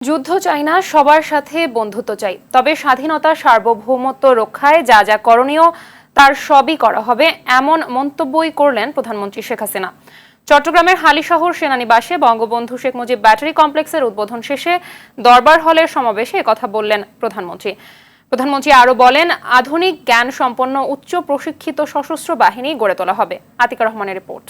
যুদ্ধ চাই না, সবার সাথে বন্ধুত্ব চাই, তবে স্বাধীনতা সার্বভৌমত্ব রক্ষায় যা যা করণীয় তার সবই করা হবে, এমন মন্তব্যই করলেন প্রধানমন্ত্রী শেখ হাসিনা। চট্টগ্রামের হালিশহর সেনানিবাসে বঙ্গবন্ধু শেখ মুজিব ব্যাটারি কমপ্লেক্সের উদ্বোধন শেষে দরবার হলের সমাবেশে একথা বললেন প্রধানমন্ত্রী আরো বলেন, আধুনিক জ্ঞান সম্পন্ন উচ্চ প্রশিক্ষিত সশস্ত্র বাহিনী গড়ে তোলা হবে। আতিকা রহমানের রিপোর্ট।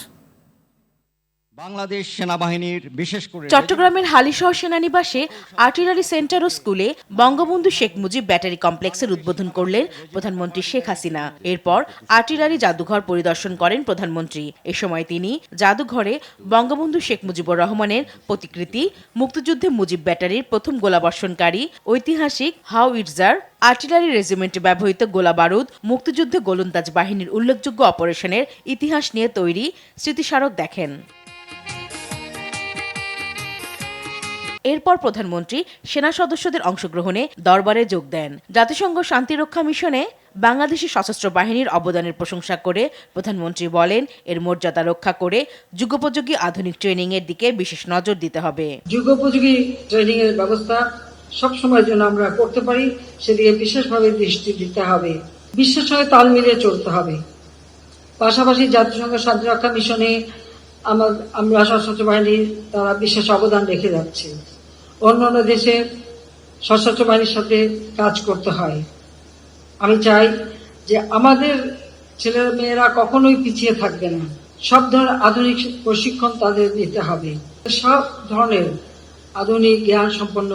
বাংলাদেশ সেনাবাহিনীর বিশেষ করে চট্টগ্রামের হালিশহর সেনানিবাসে আর্টিলারি সেন্টার ও স্কুলে বঙ্গবন্ধু শেখ মুজিব ব্যাটারি কমপ্লেক্সের উদ্বোধন করলেন প্রধানমন্ত্রী শেখ হাসিনা। এরপর আর্টিলারি জাদুঘর পরিদর্শন করেন প্রধানমন্ত্রী। এ সময় তিনি জাদুঘরে বঙ্গবন্ধু শেখ মুজিবুর রহমানের প্রতিকৃতি, মুক্তিযুদ্ধে মুজিব ব্যাটারির প্রথম গোলাবর্ষণকারী, ঐতিহাসিক হাউইটজার আর্টিলারি রেজিমেন্টে ব্যবহৃত গোলা বারুদ, মুক্তিযুদ্ধে গোলন্দাজ বাহিনীর উল্লেখযোগ্য অপারেশনের ইতিহাস নিয়ে তৈরি স্মৃতিস্মারক দেখেন। এরপর প্রধানমন্ত্রী সেনা সদস্যদের অংশগ্রহণে দরবারে যোগ দেন। জাতিসংঘ শান্তিরক্ষা মিশনে বাংলাদেশের সশস্ত্র বাহিনীর অবদানের প্রশংসা করে প্রধানমন্ত্রী বলেন, এর মর্যাদা রক্ষা করে যুগোপযোগী আধুনিক ট্রেনিং এর দিকে বিশেষ নজর দিতে হবে। যুগোপযোগী ট্রেনিং এর ব্যবস্থা সবসময় যেন আমরা করতে পারি, সেদিকে বিশেষভাবে দৃষ্টি দিতে হবে। বিশ্বের সঙ্গে তাল মিলিয়ে চলতে হবে। পাশাপাশি জাতিসংঘ শান্তিরক্ষা মিশনে আমরা সশস্ত্র বাহিনীর তারা বিশেষ অবদান রেখে যাচ্ছে। অন্যান্য দেশে সশস্ত্র বাহিনীর সাথে কাজ করতে হয়। আমি চাই যে আমাদের ছেলেরা মেয়েরা কখনোই পিছিয়ে থাকবে না। সব ধরনের আধুনিক প্রশিক্ষণ তাদের দিতে হবে। সব ধরনের আধুনিক জ্ঞান সম্পন্ন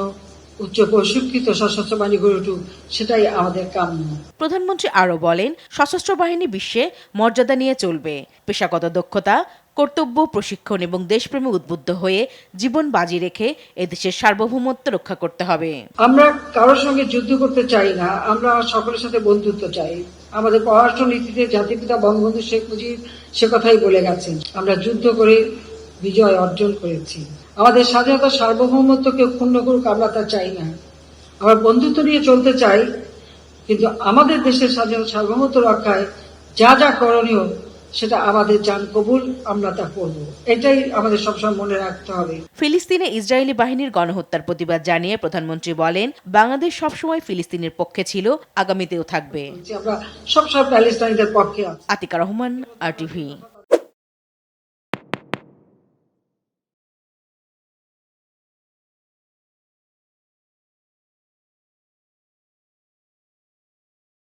উচ্চ প্রশিক্ষিত সশস্ত্র বাহিনী গড়ে উঠুক, সেটাই আমাদের কাম্য। প্রধানমন্ত্রী আরো বলেন, সশস্ত্র বাহিনী বিশ্বে মর্যাদা নিয়ে চলবে। পেশাগত দক্ষতা, কর্তব্য, প্রশিক্ষণ এবং দেশপ্রেমে উদ্বুদ্ধ হয়ে জীবন বাজি রেখে এদেশের সার্বভৌমত্ব রক্ষা করতে হবে। আমরা কারোর সঙ্গে যুদ্ধ করতে চাই না, আমরা সকলের সাথে বন্ধুত্ব চাই। আমাদের পররাষ্ট্র নীতিতে জাতিপিতা বঙ্গবন্ধু শেখ মুজিব সে কথাই বলে গেছেন, আমরা যুদ্ধ করে বিজয় অর্জন করেছি। আমাদের স্বাধীনতা সার্বভৌমত্বকে ক্ষুণ্ণ করুক, আমরা তা চাই না। আমরা বন্ধুত্ব নিয়ে চলতে চাই, কিন্তু আমাদের দেশের স্বাধীনতা সার্বভৌমত্ব রক্ষায় যা যা করণীয় সেটা আমাদের জান কবুল, আমরা তা করব। এটাই আমাদের সবসময় মনে রাখতে হবে। ফিলিস্তিনে ইসরায়েলি বাহিনীর গণহত্যার প্রতিবাদ জানিয়ে প্রধানমন্ত্রী বলেন, বাংলাদেশ সবসময় ফিলিস্তিনের পক্ষে ছিল, আগামীতেও থাকবে। আমরা সবসময় প্যালেস্টাইনদের পক্ষে আছি। আতিকা রহমান, RTV।